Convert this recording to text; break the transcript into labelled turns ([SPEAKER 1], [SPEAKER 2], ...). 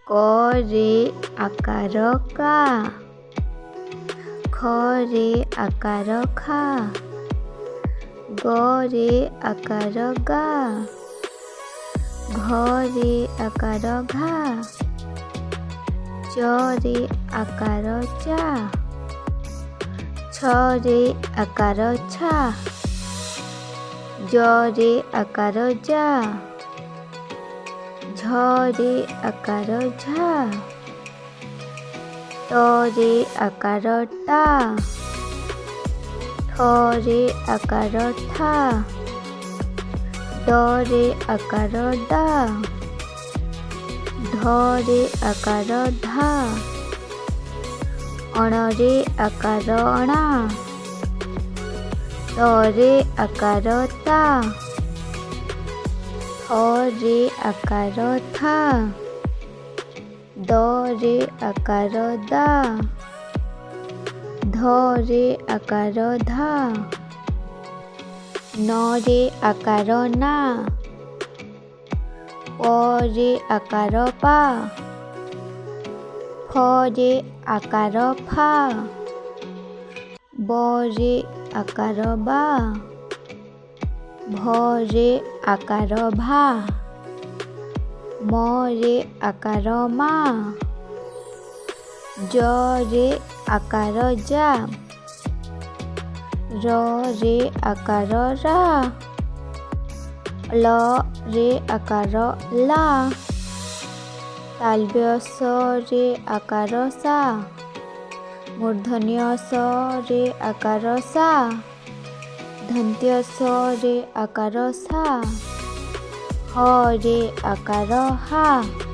[SPEAKER 1] क रे आकार का, ख रे आकार खा, ग रे आकार गा, घ रे आकार घा, च रे आकार चा, छ रे आकार छा, ज रे आकार जा, झ रे आकार झा, त रे आकार टा, ठ रे आकार ठा, ड रे आकार डा, ढ रे आकार ढा, अण रे आकार अणा, त रे आकार ता, थ रे आकार था, द रे आकार दा, ध रे आकार धा, न रे आकार ना, प रे आकार पा, फ रे आकार फा, ब रे आकार बा, भ रे आकार भा, म रे आकार मा, ज रे आकार जा, र रे आकार रा, ल रे आकार ला, तालव्य स रे आकार सा, मूर्धन्य स रे आकार सा, दन्त्य स रे आकार सा, ह रे आकार हा।